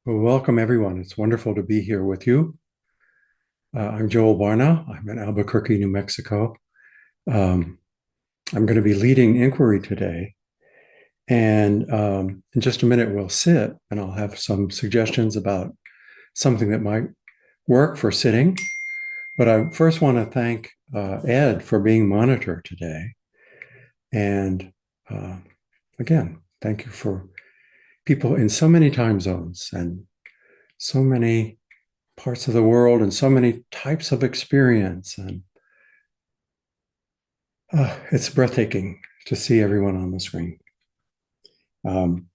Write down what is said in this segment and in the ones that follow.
Well, welcome everyone. It's wonderful to be here with you. I'm Joel Barna. I'm in Albuquerque, New Mexico. Um, I'm going to be leading inquiry today. And in just a minute, we'll sit and I'll have some suggestions about something that might work for sitting. But I first want to thank Ed for being monitor today. And uh, again, thank you for people in so many time zones and so many parts of the world and so many types of experience. And it's breathtaking to see everyone on the screen. Um,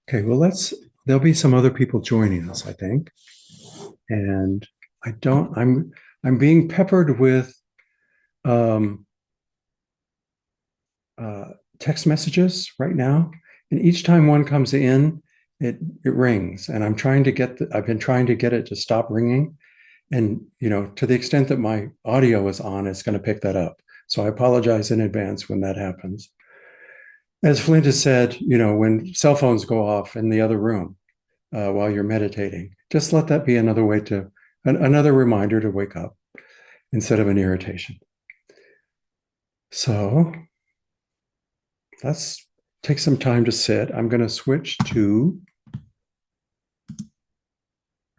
okay, well, there'll be some other people joining us, I think. And I don't, I'm being peppered with um, uh, text messages right now. And each time one comes in, it rings. And I've been trying to get it to stop ringing. And, to the extent that my audio is on, it's going to pick that up. So I apologize in advance when that happens. As Flint has said, when cell phones go off in the other room while you're meditating, just let that be another reminder to wake up instead of an irritation. So let's take some time to sit. I'm going to switch to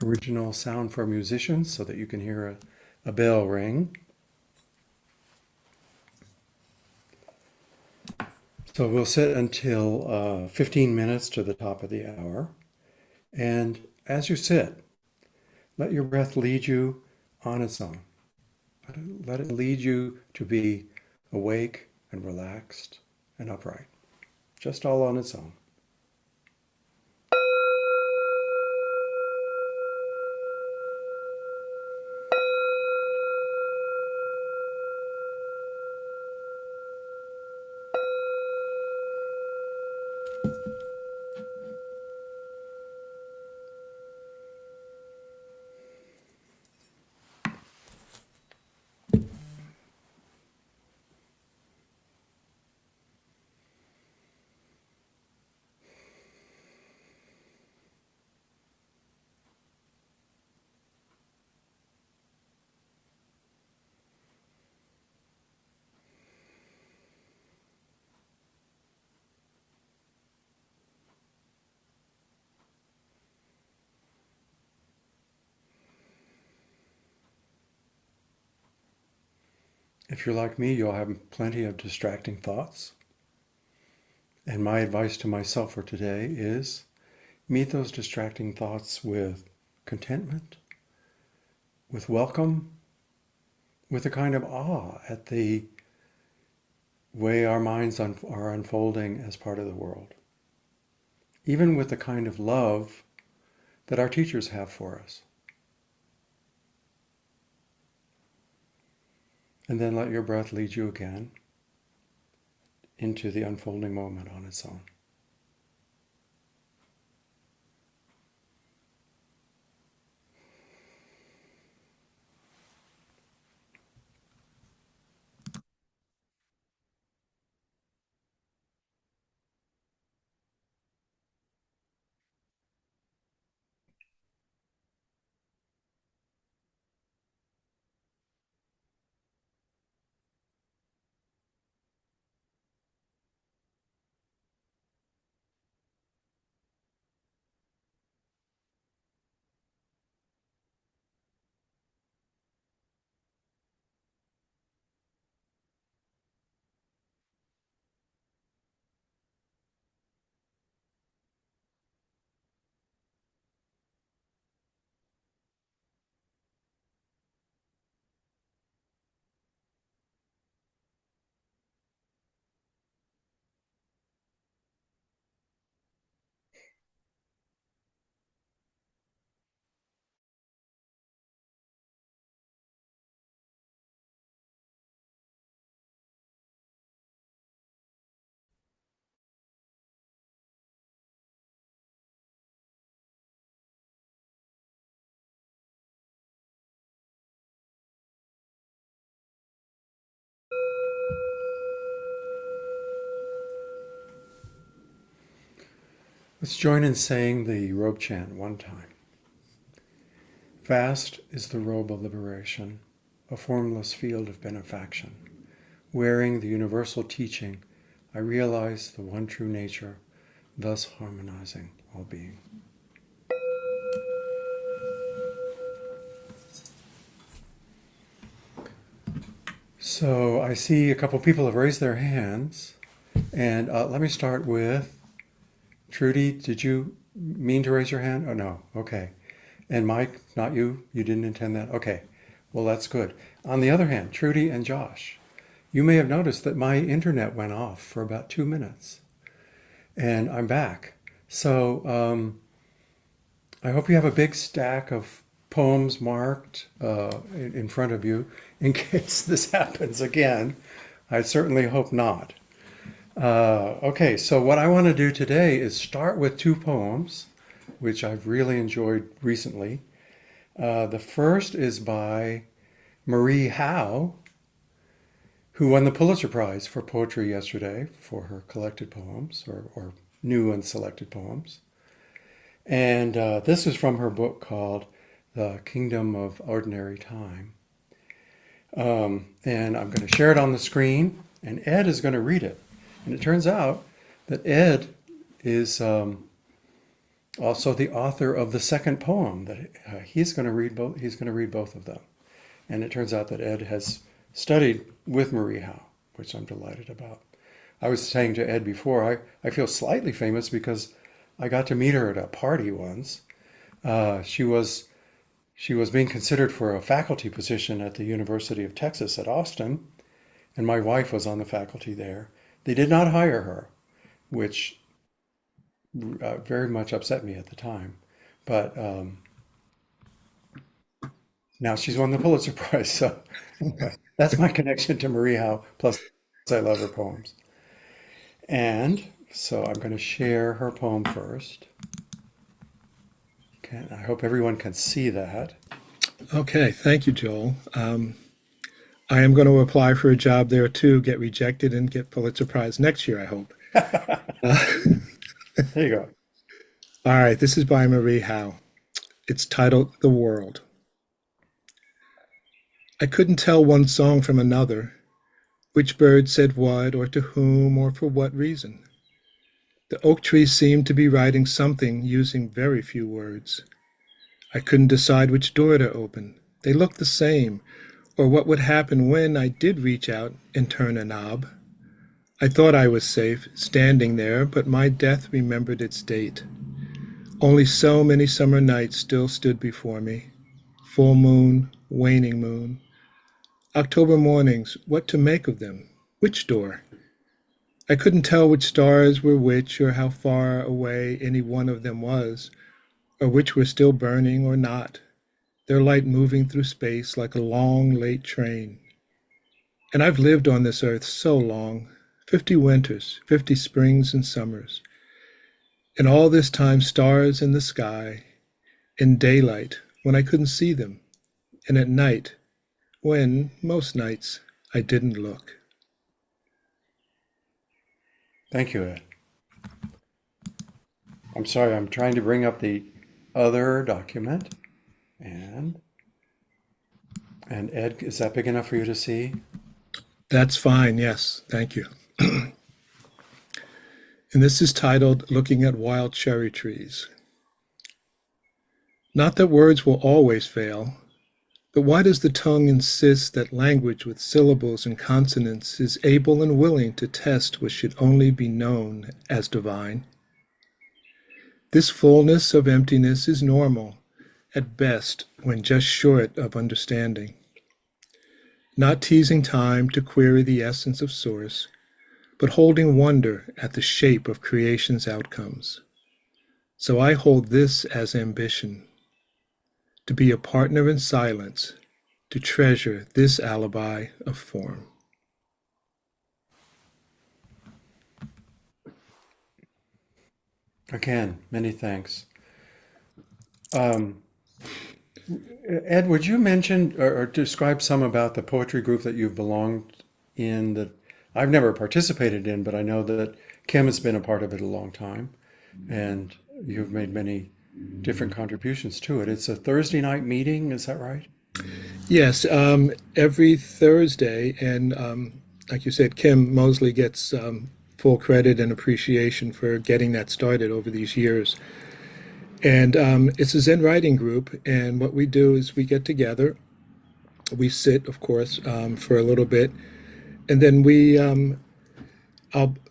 original sound for musicians so that you can hear a bell ring. So we'll sit until 15 minutes to the top of the hour. And as you sit, let your breath lead you on its own. Let it lead you to be awake and relaxed and upright, just all on its own. If you're like me, you'll have plenty of distracting thoughts. And my advice to myself for today is meet those distracting thoughts with contentment, with welcome, with a kind of awe at the way our minds are unfolding as part of the world, even with the kind of love that our teachers have for us. And then let your breath lead you again into the unfolding moment on its own. Let's join in saying the robe chant one time. Vast is the robe of liberation, a formless field of benefaction. Wearing the universal teaching, I realize the one true nature, thus harmonizing all being. So I see a couple people have raised their hands, and let me start with Trudy. Did you mean to raise your hand? Oh, no. Okay. And Mike, not you? You didn't intend that? Okay. Well, that's good. On the other hand, Trudy and Josh, you may have noticed that my internet went off for about 2 minutes, and I'm back. So I hope you have a big stack of poems marked in front of you in case this happens again. I certainly hope not. Okay, so what I want to do today is start with two poems, which I've really enjoyed recently. The first is by Marie Howe, who won the Pulitzer Prize for poetry yesterday for her collected poems or new and selected poems. And this is from her book called The Kingdom of Ordinary Time. And I'm going to share it on the screen, and Ed is going to read it. And it turns out that Ed is also the author of the second poem that he's going to read both. He's going to read both of them. And it turns out that Ed has studied with Marie Howe, which I'm delighted about. I was saying to Ed before, I feel slightly famous because I got to meet her at a party once. She was being considered for a faculty position at the University of Texas at Austin, and my wife was on the faculty there. They did not hire her, which very much upset me at the time. But now she's won the Pulitzer Prize, so that's my connection to Marie Howe. Plus, I love her poems. And so I'm going to share her poem first. Okay, I hope everyone can see that. Okay, thank you, Joel. I am going to apply for a job there too, get rejected, and get Pulitzer Prize next year, I hope. There you go. All right, this is by Marie Howe. It's titled The World. I couldn't tell one song from another, which bird said what, or to whom, or for what reason. The oak trees seemed to be writing something using very few words. I couldn't decide which door to open. They looked the same, or what would happen when I did reach out and turn a knob. I thought I was safe, standing there, but my death remembered its date. Only so many summer nights still stood before me. Full moon, waning moon. October mornings, what to make of them? Which door? I couldn't tell which stars were which, or how far away any one of them was, or which were still burning or not, their light moving through space like a long, late train. And I've lived on this earth so long, 50 winters, 50 springs and summers. And all this time stars in the sky, in daylight when I couldn't see them, and at night when, most nights, I didn't look. Thank you, Ed. I'm sorry, I'm trying to bring up the other document. And Ed, is that big enough for you to see? That's fine, yes, thank you. And this is titled Looking at Wild Cherry Trees. Not that words will always fail, but why does the tongue insist that language with syllables and consonants is able and willing to test what should only be known as divine? This fullness of emptiness is normal, at best, when just short of understanding. Not teasing time to query the essence of source, but holding wonder at the shape of creation's outcomes. So I hold this as ambition, to be a partner in silence, to treasure this alibi of form. Again, many thanks. Um, Ed, would you mention or describe some about the poetry group that you've belonged in that I've never participated in, but I know that Kim has been a part of it a long time. and you've made many different contributions to it. It's a Thursday night meeting, is that right? Yes, every Thursday, and like you said, Kim Mosley gets full credit and appreciation for getting that started over these years. And it's a Zen writing group, and what we do is we get together, we sit, of course, for a little bit, and then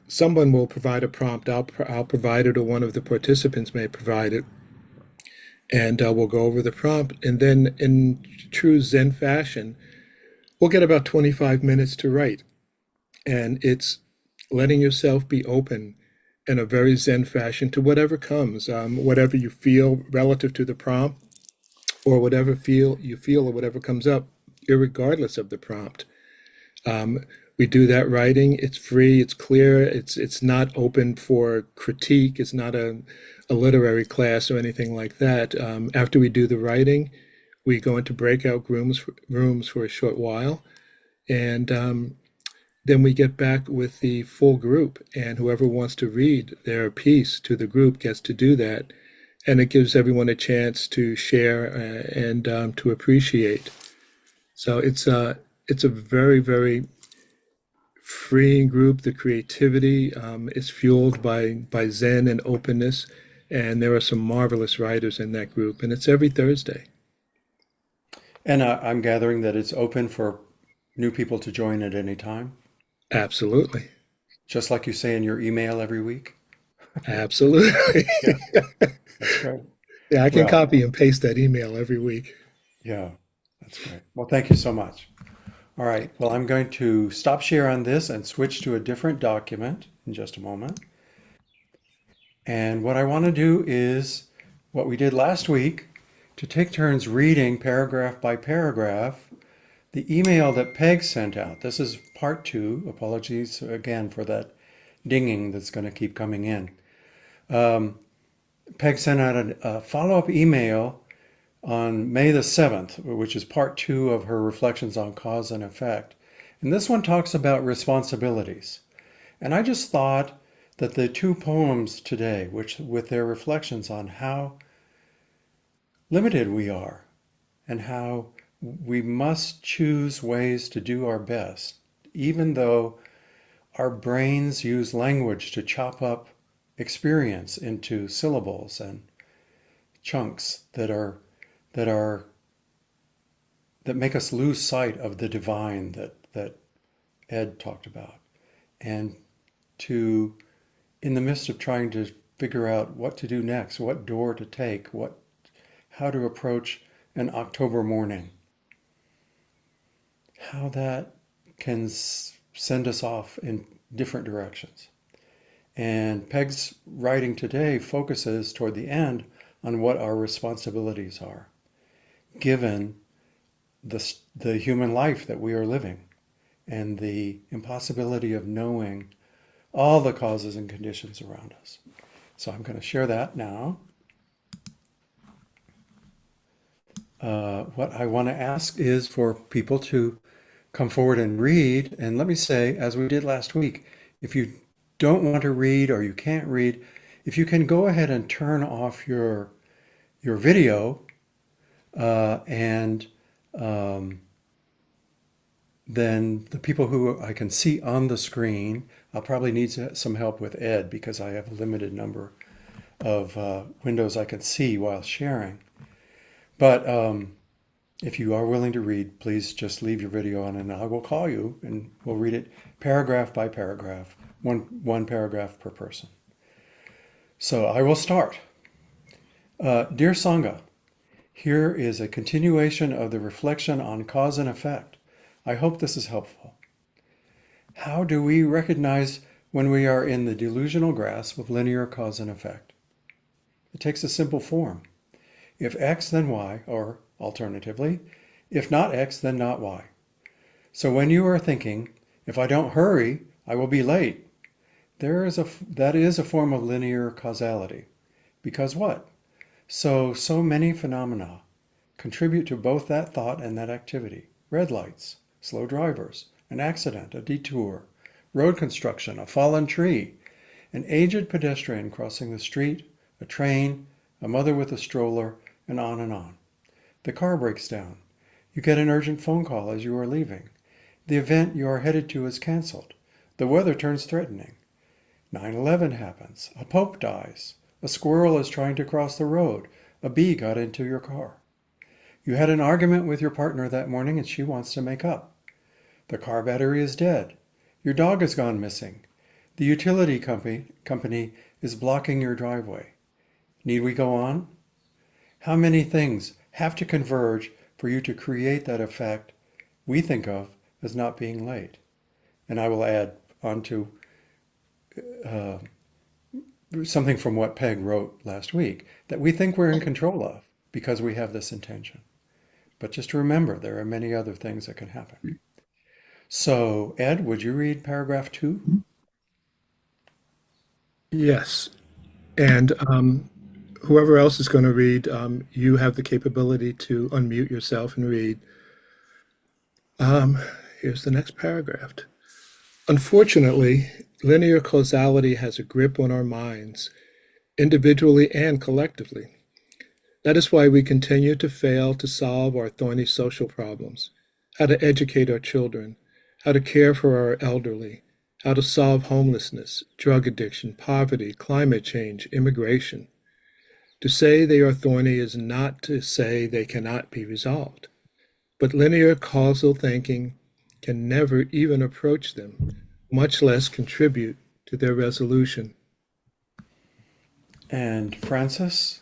someone will provide a prompt. I'll provide it, or one of the participants may provide it, and we'll go over the prompt, and then in true Zen fashion, we'll get about 25 minutes to write. And it's letting yourself be open in a very Zen fashion to whatever comes, whatever you feel relative to the prompt, or whatever feel you feel, or whatever comes up, irregardless of the prompt. Um, we do that writing. It's free. It's clear. It's not open for critique. It's not a literary class or anything like that. After we do the writing, we go into breakout rooms for a short while, and then we get back with the full group, and whoever wants to read their piece to the group gets to do that, and it gives everyone a chance to share and to appreciate. So it's a very very freeing group. The creativity is fueled by Zen and openness, and there are some marvelous writers in that group, and it's every Thursday. And I'm gathering that it's open for new people to join at any time, Absolutely, just like you say in your email every week. absolutely. Yeah, that's great. Yeah, I can Well, copy and paste that email every week. yeah, that's great. Well, thank you so much. All right. Well, I'm going to stop share on this and switch to a different document in just a moment. And what I want to do is what we did last week to take turns reading paragraph by paragraph the email that Peg sent out. This is part two. Apologies again for that dinging that's going to keep coming in. Peg sent out a follow-up email on May the 7th, which is part two of her reflections on cause and effect. And this one talks about responsibilities. And I just thought that the two poems today, which with their reflections on how limited we are and how we must choose ways to do our best, even though our brains use language to chop up experience into syllables and chunks that are that make us lose sight of the divine that Ed talked about. And to, in the midst of trying to figure out what to do next, what door to take, how to approach an October morning, how that can send us off in different directions. And Peg's writing today focuses toward the end on what our responsibilities are, given the human life that we are living and the impossibility of knowing all the causes and conditions around us. So I'm going to share that now. What I want to ask is for people to come forward and read. And let me say, as we did last week, if you don't want to read or you can't read, if you can go ahead and turn off your video and then the people who I can see on the screen, I'll probably need some help with Ed because I have a limited number of windows I can see while sharing. But if you are willing to read, please just leave your video on and I will call you and we'll read it paragraph by paragraph, one paragraph per person. So I will start. Dear Sangha, here is a continuation of the reflection on cause and effect. I hope this is helpful. How do we recognize when we are in the delusional grasp of linear cause and effect? It takes a simple form. If X, then Y, or alternatively, if not X, then not Y. So when you are thinking, if I don't hurry, I will be late, that is a form of linear causality. Because what? So many phenomena contribute to both that thought and that activity. Red lights, slow drivers, an accident, a detour, road construction, a fallen tree, an aged pedestrian crossing the street, a train, a mother with a stroller, and on and on. The car breaks down. You get an urgent phone call as you are leaving. The event you are headed to is canceled. The weather turns threatening. 9/11 happens. A pope dies. A squirrel is trying to cross the road. A bee got into your car. You had an argument with your partner that morning and she wants to make up. The car battery is dead. Your dog has gone missing. The utility company is blocking your driveway. Need we go on? How many things have to converge for you to create that effect we think of as not being late? And I will add on to uh, something from what Peg wrote last week that we think we're in control of because we have this intention. But just remember, there are many other things that can happen. So, Ed, would you read paragraph 2? Yes. And whoever else is going to read, you have the capability to unmute yourself and read. Um, Here's the next paragraph. Unfortunately, linear causality has a grip on our minds, individually and collectively. That is why we continue to fail to solve our thorny social problems, how to educate our children, how to care for our elderly, how to solve homelessness, drug addiction, poverty, climate change, immigration. To say they are thorny is not to say they cannot be resolved, but linear causal thinking can never even approach them, much less contribute to their resolution. And Francis,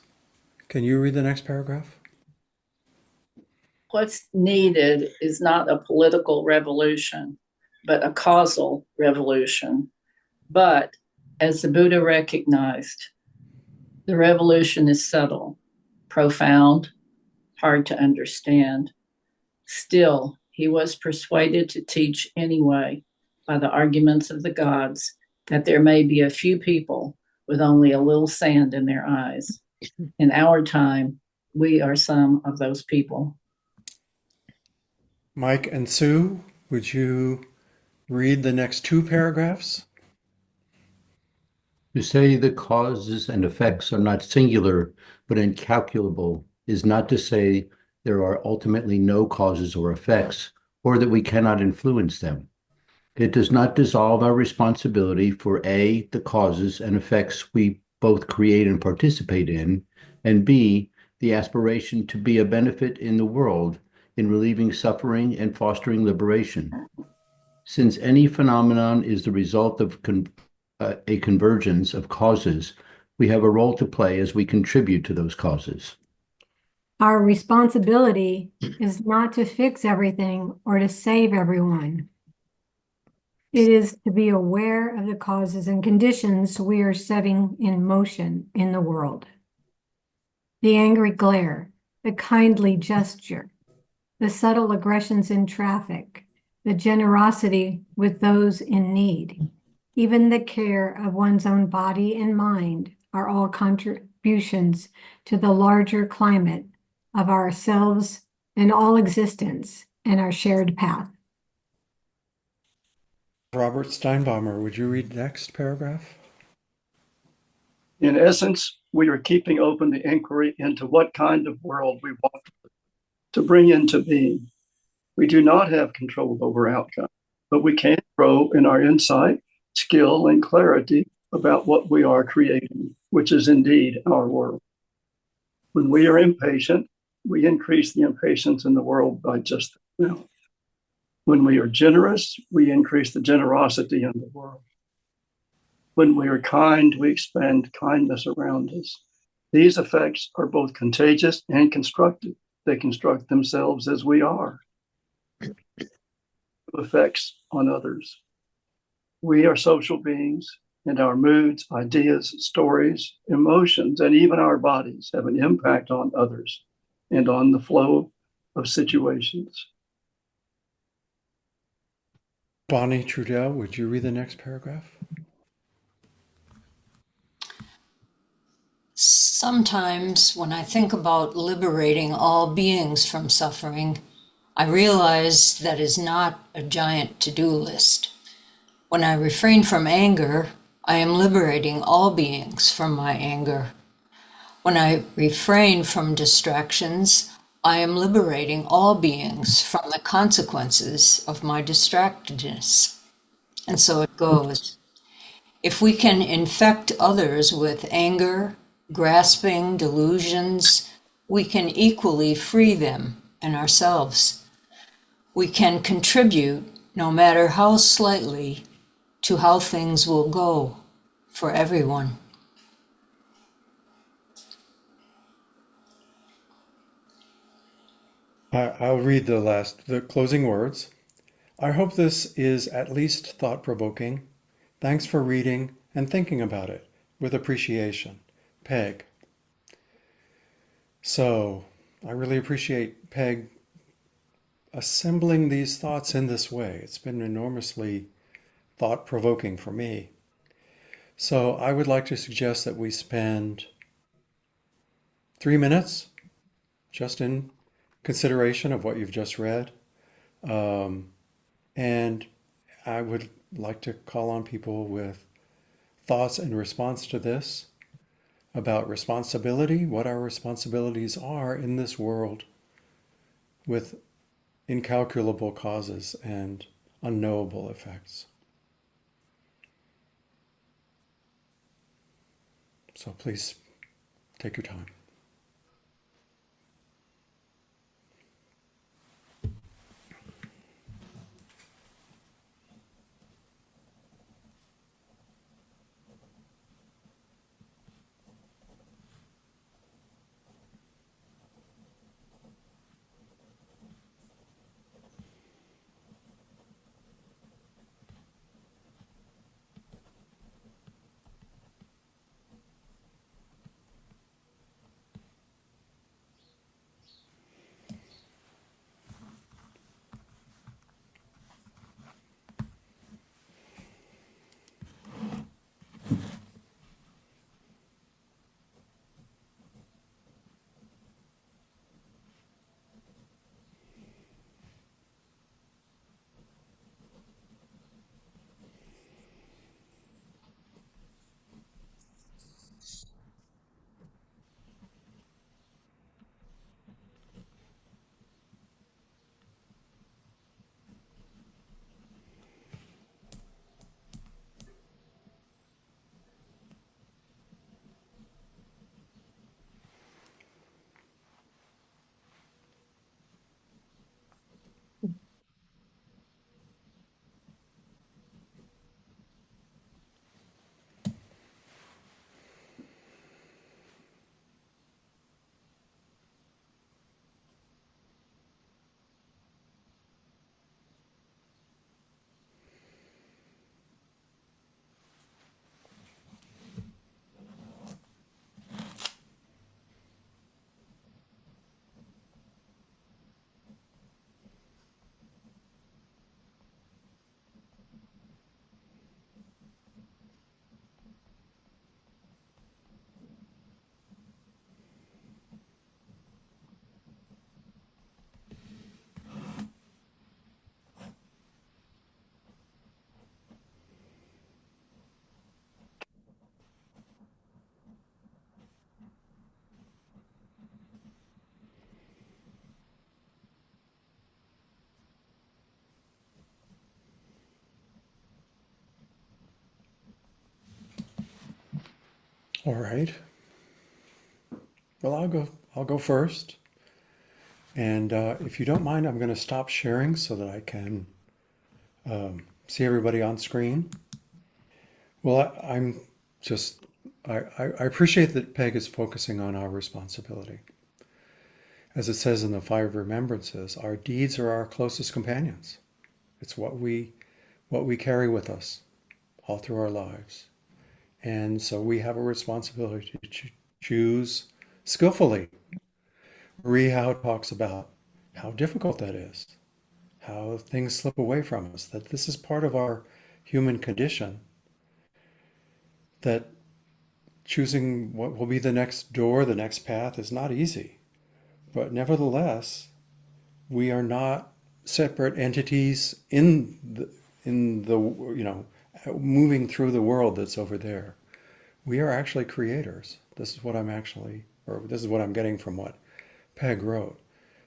can you read the next paragraph? What's needed is not a political revolution, but a causal revolution. But as the Buddha recognized, the revolution is subtle, profound, hard to understand. Still, he was persuaded to teach anyway by the arguments of the gods that there may be a few people with only a little sand in their eyes. In our time, we are some of those people. Mike and Sue, would you read the next 2 paragraphs? To say the causes and effects are not singular but incalculable is not to say there are ultimately no causes or effects, or that we cannot influence them. It does not dissolve our responsibility for A, the causes and effects we both create and participate in, and B, the aspiration to be a benefit in the world in relieving suffering and fostering liberation. Since any phenomenon is the result of a convergence of causes, we have a role to play as we contribute to those causes. Our responsibility is not to fix everything or to save everyone. It is to be aware of the causes and conditions we are setting in motion in the world. The angry glare, the kindly gesture, the subtle aggressions in traffic, the generosity with those in need, even the care of one's own body and mind are all contributions to the larger climate of ourselves and all existence and our shared path. Robert Steinbaumer, would you read the next paragraph? In essence, we are keeping open the inquiry into what kind of world we want to bring into being. We do not have control over outcome, but we can grow in our insight, skill, and clarity about what we are creating, which is indeed our world. When we are impatient, we increase the impatience in the world by just that amount. When we are generous, we increase the generosity in the world. When we are kind, we expand kindness around us. These effects are both contagious and constructive. They construct themselves as we are. Effects on others. We are social beings, and our moods, ideas, stories, emotions, and even our bodies have an impact on others and on the flow of situations. Bonnie Trudell, would you read the next paragraph? Sometimes when I think about liberating all beings from suffering, I realize that is not a giant to-do list. When I refrain from anger, I am liberating all beings from my anger. When I refrain from distractions, I am liberating all beings from the consequences of my distractedness. And so it goes. If we can infect others with anger, grasping, delusions, we can equally free them and ourselves. We can contribute, no matter how slightly, to how things will go for everyone. I'll read the closing words. I hope this is at least thought-provoking. Thanks for reading and thinking about it with appreciation. Peg. So, I really appreciate Peg assembling these thoughts in this way. It's been enormously thought-provoking for me. So, I would like to suggest that we spend 3 minutes just in consideration of what you've just read. And I would like to call on people with thoughts in response to this about responsibility, what our responsibilities are in this world with incalculable causes and unknowable effects. So please take your time. All right. Well, I'll go first. And if you don't mind, I'm going to stop sharing so that I can see everybody on screen. Well, I'm just, I appreciate that Peg is focusing on our responsibility. As it says in the Five Remembrances, our deeds are our closest companions. It's what we carry with us all through our lives. And so we have a responsibility to choose skillfully. Marie Howe talks about how difficult that is, how things slip away from us, that this is part of our human condition, that choosing what will be the next door, the next path is not easy. But nevertheless, we are not separate entities in the moving through the world that's over there. We are actually creators. This is what I'm actually, or this is what I'm getting from what Peg wrote,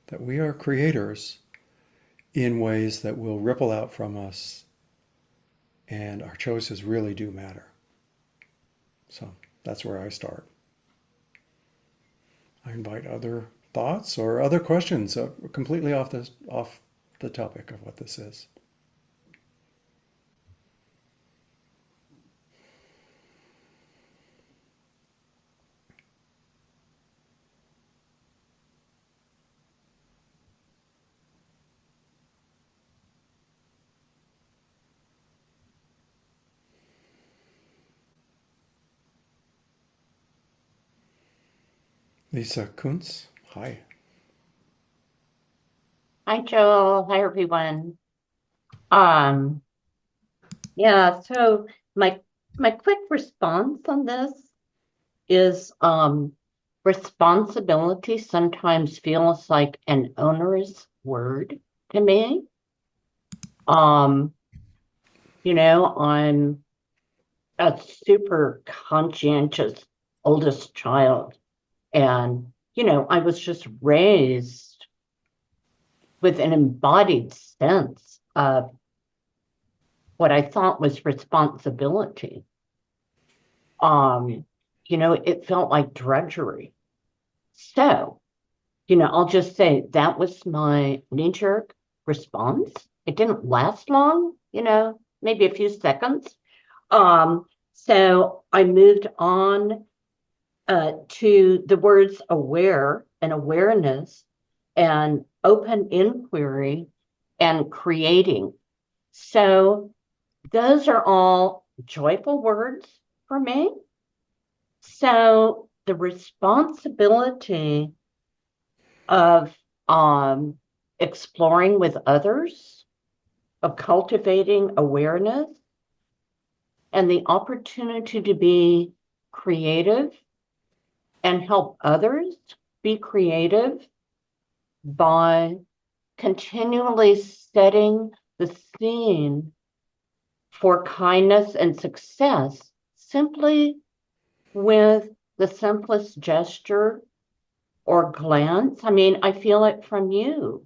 that we are creators in ways that will ripple out from us, and our choices really do matter. So that's where I start. I invite other thoughts or other questions completely off the topic of what this is. Lisa Kuntz, hi. Hi, Joel. Hi, everyone. Um, yeah, so my quick response on this is responsibility sometimes feels like an onerous word to me. Um, I'm a super conscientious oldest child, and I was just raised with an embodied sense of what I thought was responsibility. Um, it felt like drudgery. So, I'll just say that was my knee-jerk response. It didn't last long, maybe a few seconds. So I moved on to the words aware and awareness and open inquiry and creating. So those are all joyful words for me. So the responsibility of exploring with others, of cultivating awareness, and the opportunity to be creative and help others be creative by continually setting the scene for kindness and success simply with the simplest gesture or glance. I mean, I feel it from you,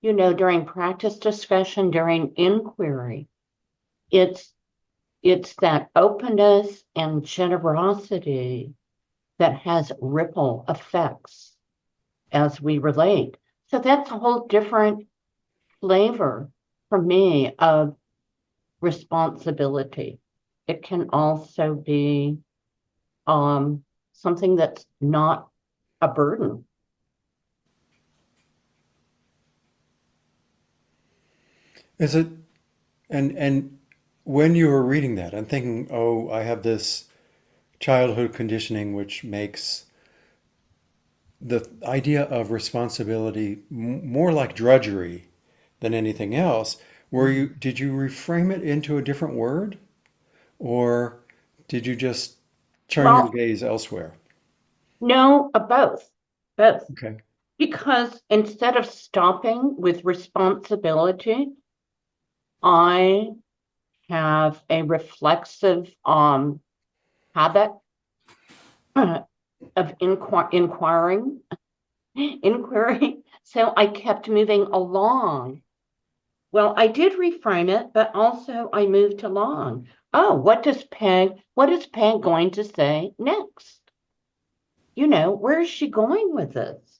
during practice discussion, during inquiry. It's that openness and generosity that has ripple effects as we relate. So that's a whole different flavor for me of responsibility. It can also be something that's not a burden. Is it, and when you were reading that, I'm thinking, oh, I have this childhood conditioning which makes the idea of responsibility more like drudgery than anything else. Did you reframe it into a different word, or did you just turn your Well, gaze elsewhere? no, both, both. Okay. Because instead of stopping with responsibility, I have a reflexive habit of inquiring, inquiry. So I kept moving along. Well, I did reframe it, but also I moved along. Oh, what is Peg going to say next? Where is she going with this?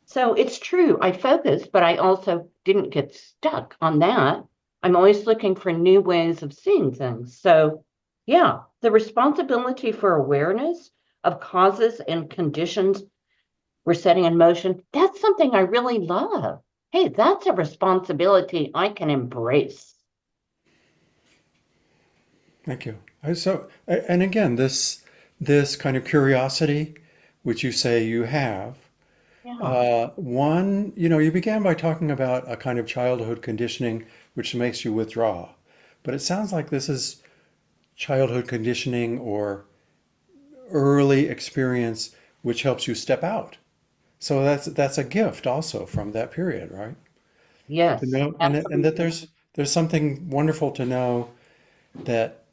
So it's true, I focused, but I also didn't get stuck on that. I'm always looking for new ways of seeing things. So, yeah, the responsibility for awareness of causes and conditions we're setting in motion, that's something I really love. Hey, that's a responsibility I can embrace. Thank you. And again, this kind of curiosity, which you say you have, Yeah. one, you began by talking about a kind of childhood conditioning which makes you withdraw, but it sounds like this is childhood conditioning or early experience which helps you step out. So that's a gift also from that period, right? To Yes, know, and that absolutely. there's something wonderful to know that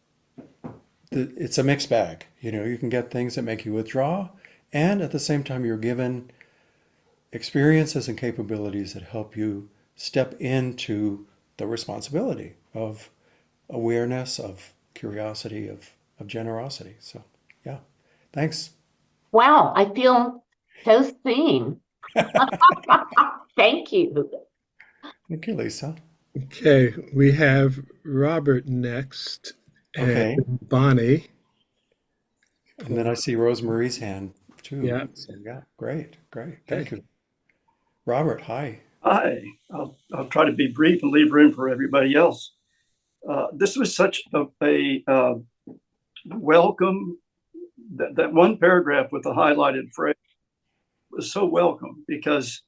it's a mixed bag. You can get things that make you withdraw, and at the same time, you're given experiences and capabilities that help you step into the responsibility of awareness, of curiosity, of generosity. So, yeah, thanks. Wow, I feel so seen. Thank you. Thank you, Lisa. Okay, we have Robert next and Okay. Bonnie. And then I see Rosemary's hand too. Yeah. So, yeah, great, great. Thank Okay. you. Robert, hi. Hi. I'll try to be brief and leave room for everybody else. This was such a welcome. That one paragraph with the highlighted phrase was so welcome because,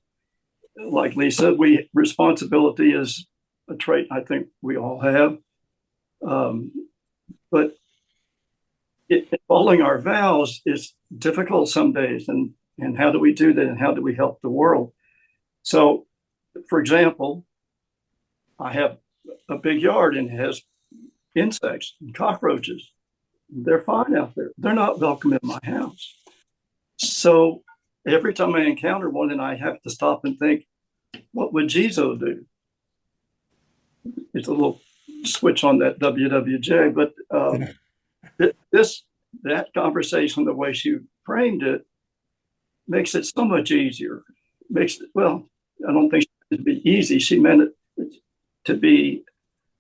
like Lisa, responsibility is a trait I think we all have. But following our vows is difficult some days, and how do we do that, and how do we help the world? So, for example, I have a big yard and it has insects and cockroaches. They're fine out there. They're not welcome in my house. So every time I encounter one, and I have to stop and think, what would Jesus do? It's a little switch on that WWJ, but that conversation, the way she framed it, makes it so much easier. I don't think it to be easy. She meant it to be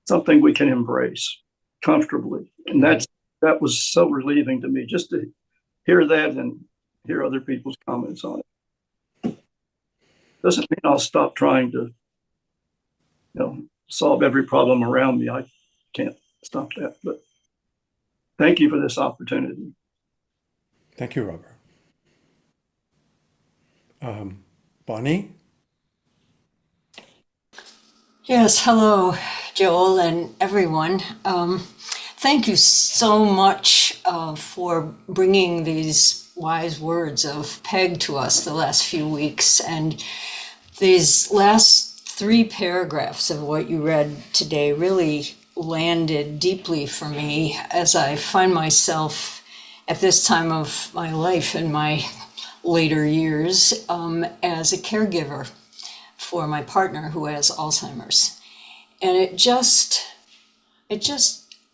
something we can embrace comfortably, and that was so relieving to me just to hear that and hear other people's comments on it. Doesn't mean I'll stop trying to, solve every problem around me. I can't stop that, but thank you for this opportunity. Thank you, Robert. Bonnie? Yes, hello, Joel and everyone. Thank you so much for bringing these wise words of Peg to us the last few weeks. And these last 3 paragraphs of what you read today really landed deeply for me as I find myself at this time of my life in my later years as a caregiver for my partner who has Alzheimer's. And it just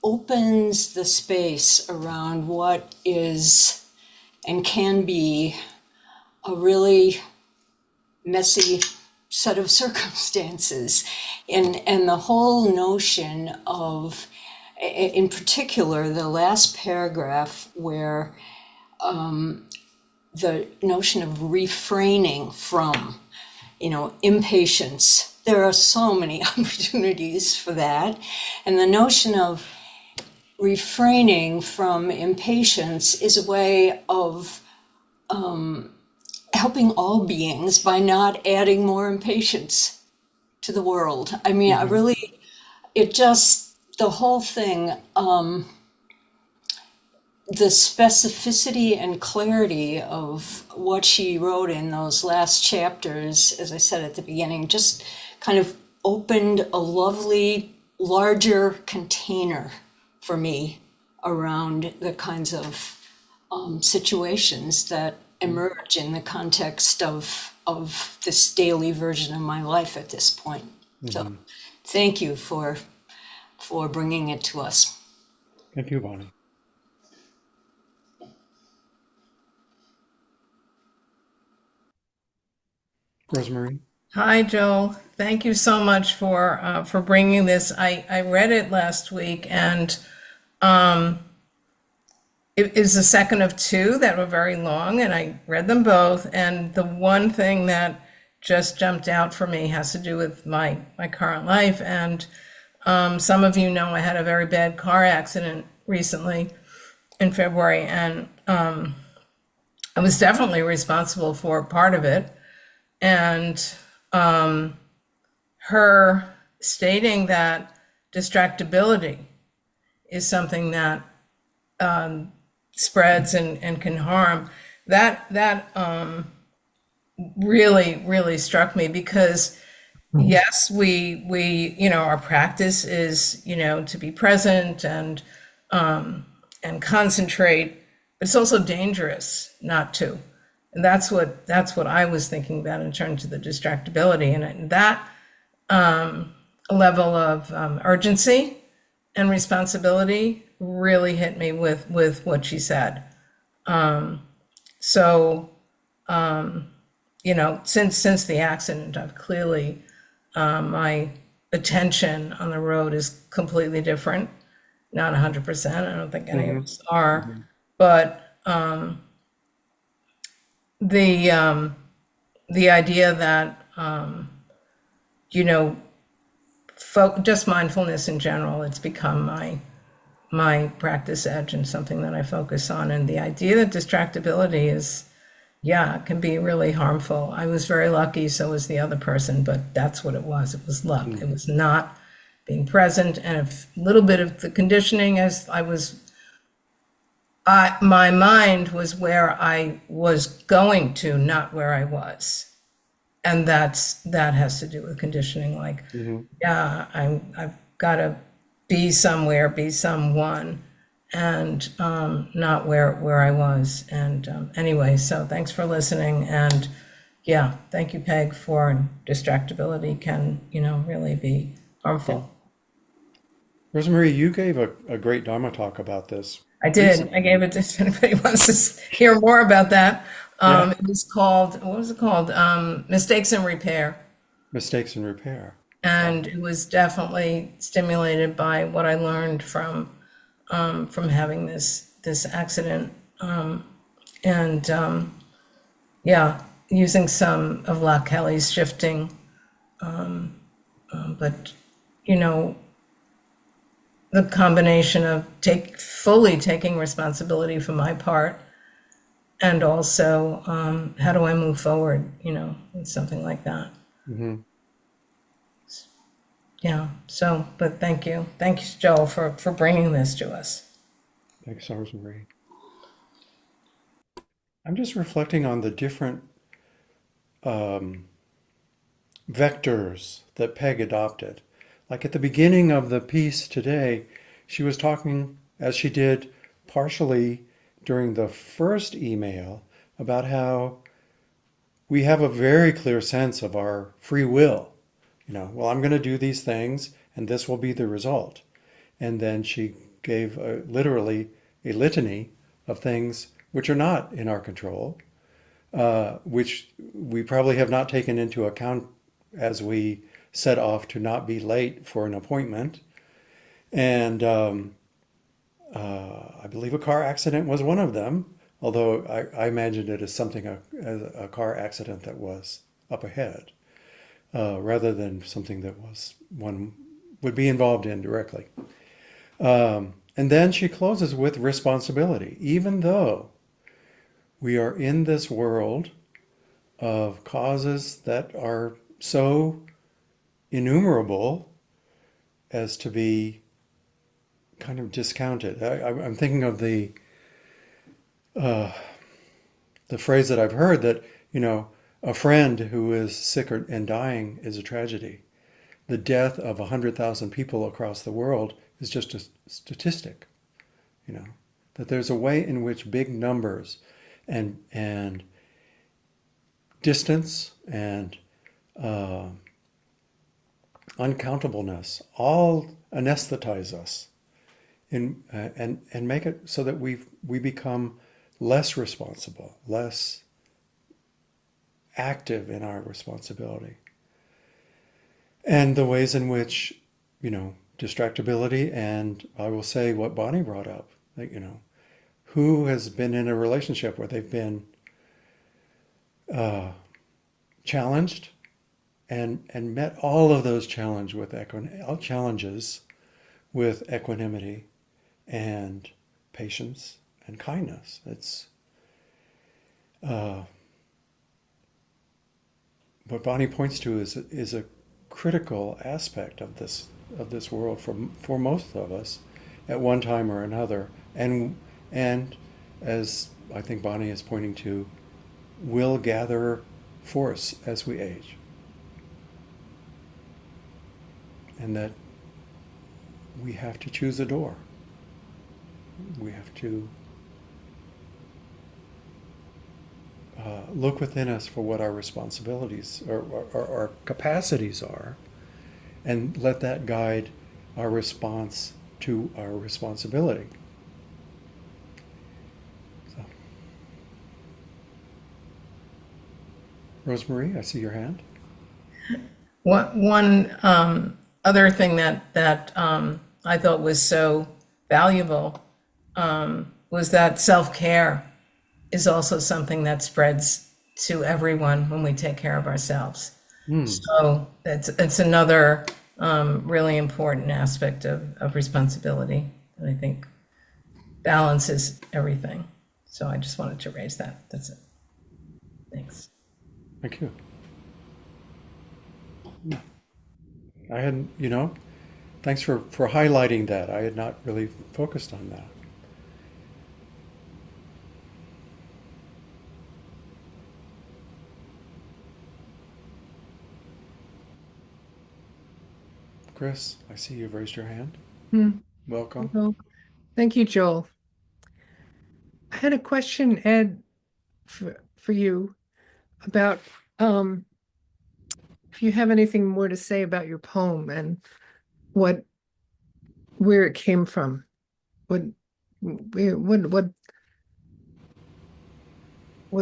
opens the space around what is and can be a really messy set of circumstances. And the whole notion of, in particular, the last paragraph where the notion of refraining from, impatience. There are so many opportunities for that. And the notion of refraining from impatience is a way of helping all beings by not adding more impatience to the world. I mean, the whole thing, the specificity and clarity of what she wrote in those last chapters, as I said at the beginning, just kind of opened a lovely, larger container for me around the kinds of situations that emerge in the context of this daily version of my life at this point. So thank you for bringing it to us. Thank you, Bonnie. Rosemary? Hi, Joel. Thank you so much for bringing this. I read it last week, and it is the second of 2 that were very long, and I read them both. And the one thing that just jumped out for me has to do with my current life. And some of you know I had a very bad car accident recently in February, and I was definitely responsible for part of it. And her stating that distractibility is something that spreads and can harm, that really, really struck me, because yes, our practice is, to be present and concentrate, but it's also dangerous not to. And that's what I was thinking about in terms of the distractibility, and that level of urgency and responsibility really hit me with what she said. So, since the accident, I've clearly my attention on the road is completely different. Not 100%. I don't think any of us are, but the idea that just mindfulness in general, it's become my practice edge and something that I focus on. And the idea that distractibility is, yeah, it can be really harmful. I was very lucky, so was the other person, but that's what it was. It was luck. It was not being present, and a little bit of the conditioning as my mind was where I was going to, not where I was. And that has to do with conditioning. Like, yeah, I've got to be somewhere, be someone, and not where I was. And anyway, so thanks for listening. And yeah, thank you, Peg, for distractibility can, really be harmful. Rosemary, you gave a great Dharma talk about this I did. I recently. gave it to, if anybody wants to hear more about that. Yeah, It was called, what was it called? Mistakes in Repair. mistakes in repair. And it was definitely stimulated by what I learned from having this accident. And yeah, using some of La Kelly's shifting. But, the combination of fully taking responsibility for my part, and also how do I move forward, with something like that. Hmm. Yeah. So, but thank you. Thank you, Joel, for bringing this to us. Thanks, Rosemary. I'm just reflecting on the different um, vectors that Peg adopted. Like at the beginning of the piece today, she was talking, as she did partially during the first email, about how we have a very clear sense of our free will. Well, I'm going to do these things and this will be the result. And then she gave literally a litany of things which are not in our control, which we probably have not taken into account as we set off to not be late for an appointment. And I believe a car accident was one of them, although I imagined it as something, as a car accident that was up ahead, rather than something that one would be involved in directly. And then she closes with responsibility. Even though we are in this world of causes that are so innumerable as to be kind of discounted. I'm thinking of the phrase that I've heard that, a friend who is sick and dying is a tragedy. The death of 100,000 people across the world is just a statistic, that there's a way in which big numbers and distance and uncountableness all anesthetize us and make it so that we become less responsible, less active in our responsibility. And the ways in which, distractibility, and I will say what Bonnie brought up, like, who has been in a relationship where they've been challenged and met all of those challenges with equanimity and patience and kindness. It's what Bonnie points to is a critical aspect of this world for most of us at one time or another, and as I think Bonnie is pointing to, will gather force as we age. and that we have to choose a door. We have to look within us for what our responsibilities or our capacities are, and let that guide our response to our responsibility. So. Rosemarie, I see your hand. One other thing that I thought was so valuable was that self-care is also something that spreads to everyone when we take care of ourselves. So it's another really important aspect of responsibility. And I think balances everything. So I just wanted to raise that. That's it. Thanks. Thank you. I hadn't, thanks for highlighting that. I had not really focused on that. Chris, I see you've raised your hand. Welcome. Well, thank you, Joel. I had a question, Ed, for you about if you have anything more to say about your poem and where it came from. What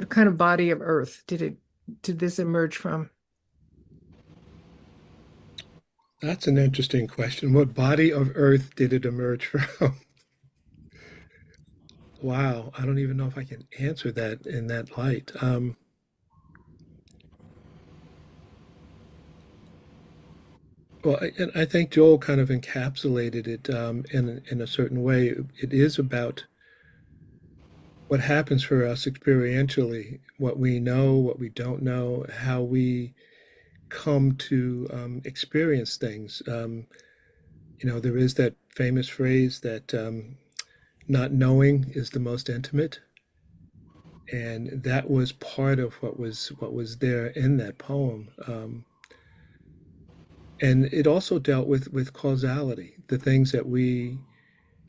kind of body of earth did this emerge from? That's an interesting question. What body of earth did it emerge from? Wow, I don't even know if I can answer that in that light. Well, and I think Joel kind of encapsulated it in a certain way. It is about what happens for us experientially, what we know, what we don't know, how we come to experience things. There is that famous phrase that not knowing is the most intimate, and that was part of what was there in that poem. And it also dealt with causality, the things that we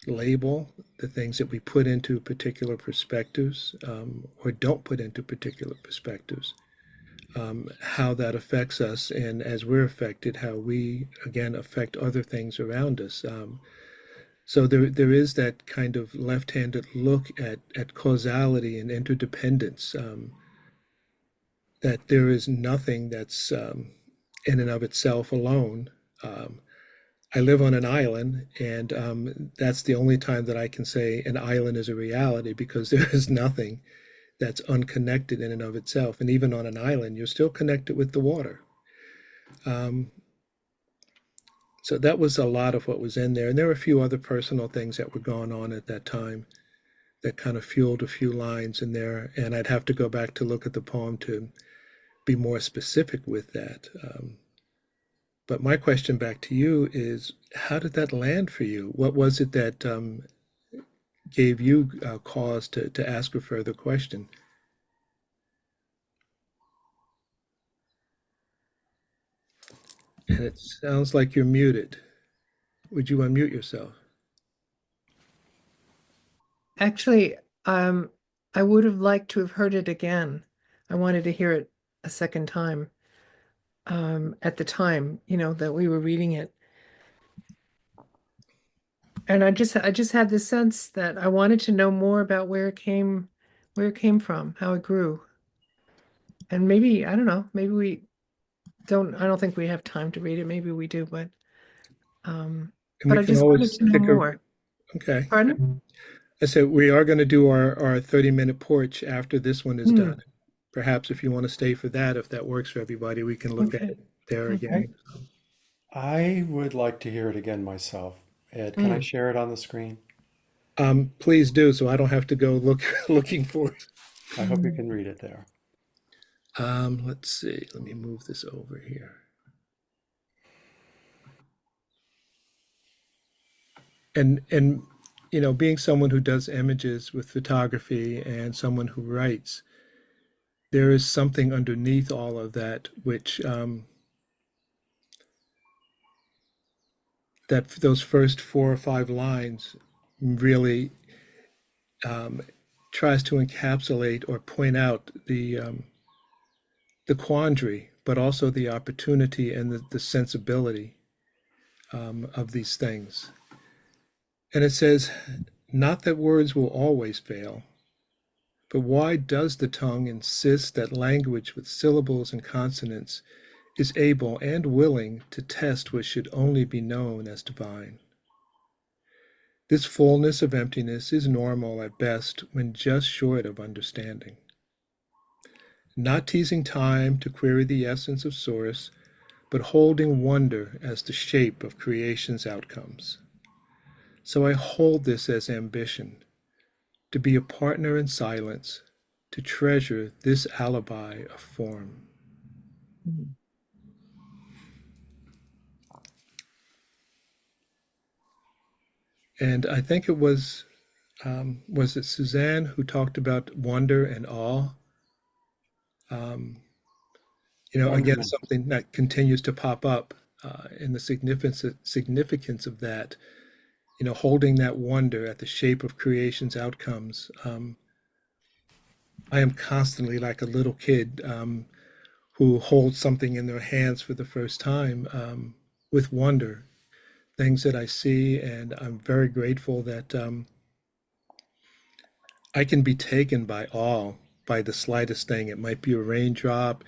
label, the things that we put into particular perspectives or don't put into particular perspectives, how that affects us, and as we're affected, how we again affect other things around us. So there is that kind of left-handed look at causality and interdependence, that there is nothing that's in and of itself alone. I live on an island, and that's the only time that I can say an island is a reality, because there is nothing that's unconnected in and of itself. And even on an island, you're still connected with the water. So that was a lot of what was in there. And there were a few other personal things that were going on at that time that kind of fueled a few lines in there. And I'd have to go back to look at the poem to be more specific with that. But my question back to you is, how did that land for you? What was it that gave you cause to ask a further question? And it sounds like you're muted. Would you unmute yourself? Actually, I would have liked to have heard it again. I wanted to hear it a second time at the time, that we were reading it. And I just had the sense that I wanted to know more about where it came from, how it grew. And maybe, I don't know, maybe I don't think we have time to read it. Maybe we do, but And but we I can just wanted always to know pick a, more. okay. Pardon? I said we are going to do our 30-minute porch after this one is done. Perhaps if you want to stay for that, if that works for everybody, we can look at it there again. I would like to hear it again myself. Ed, can I share it on the screen? Please do, so I don't have to go looking for it. I hope you can read it there. Let's see. Let me move this over here. And being someone who does images with photography and someone who writes, there is something underneath all of that which that those first 4 or 5 lines really tries to encapsulate or point out the quandary, but also the opportunity and the sensibility of these things. And it says, not that words will always fail, but why does the tongue insist that language with syllables and consonants is able and willing to test what should only be known as divine? This fullness of emptiness is normal at best when just short of understanding. Not teasing time to query the essence of source, but holding wonder as the shape of creation's outcomes. So I hold this as ambition, to be a partner in silence, to treasure this alibi of form. And I think it was it Suzanne who talked about wonder and awe? Again, Wonderment. something that continues to pop up in the significance of that, holding that wonder at the shape of creation's outcomes. I am constantly like a little kid who holds something in their hands for the first time with wonder, things that I see, and I'm very grateful that I can be taken by awe by the slightest thing. It might be a raindrop,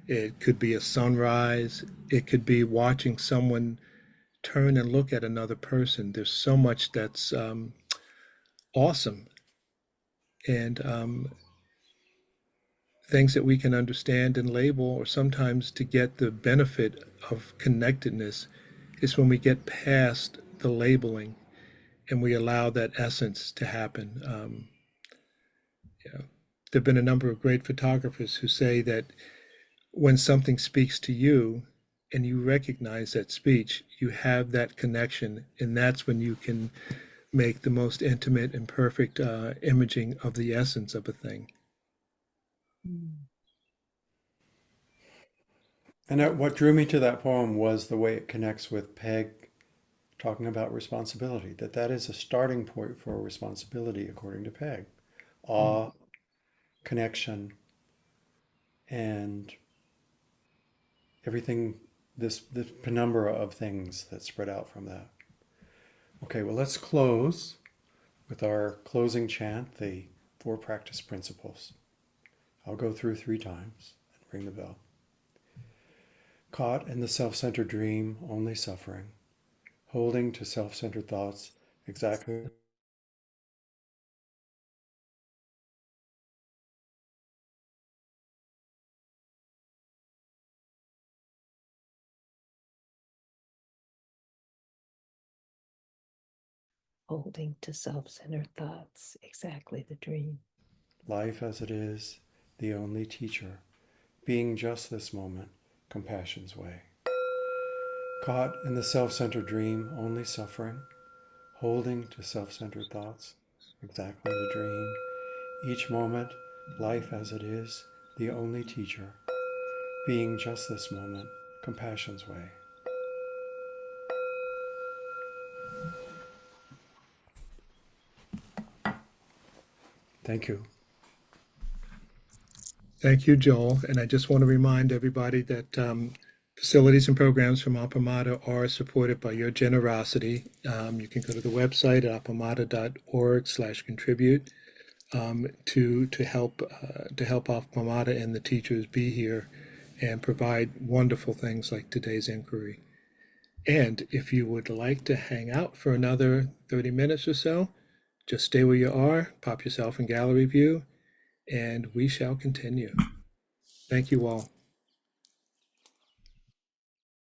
it could be a sunrise, it could be watching someone turn and look at another person. There's so much that's awesome, and things that we can understand and label, or sometimes to get the benefit of connectedness is when we get past the labeling and we allow that essence to happen. There have been a number of great photographers who say that when something speaks to you and you recognize that speech, you have that connection, and that's when you can make the most intimate and perfect imaging of the essence of a thing. And what drew me to that poem was the way it connects with Peg talking about responsibility, that is a starting point for responsibility, according to Peg. Awe, connection, and everything, this penumbra of things that spread out from that. Okay, well, let's close with our closing chant, the 4 practice principles. I'll go through 3 times and ring the bell. Caught in the self-centered dream, only suffering, holding to self-centered thoughts, exactly holding to self-centered thoughts, exactly the dream. life as it is, the only teacher, being just this moment, compassion's way. Caught in the self-centered dream, only suffering, holding to self-centered thoughts, exactly the dream. Each moment, life as it is, the only teacher, being just this moment, compassion's way. Thank you. Thank you, Joel. And I just want to remind everybody that facilities and programs from Appamada are supported by your generosity. You can go to the website at appamada.org/contribute to help Appamada and the teachers be here and provide wonderful things like today's inquiry. And if you would like to hang out for another 30 minutes or so, just stay where you are, pop yourself in gallery view, and we shall continue. Thank you all.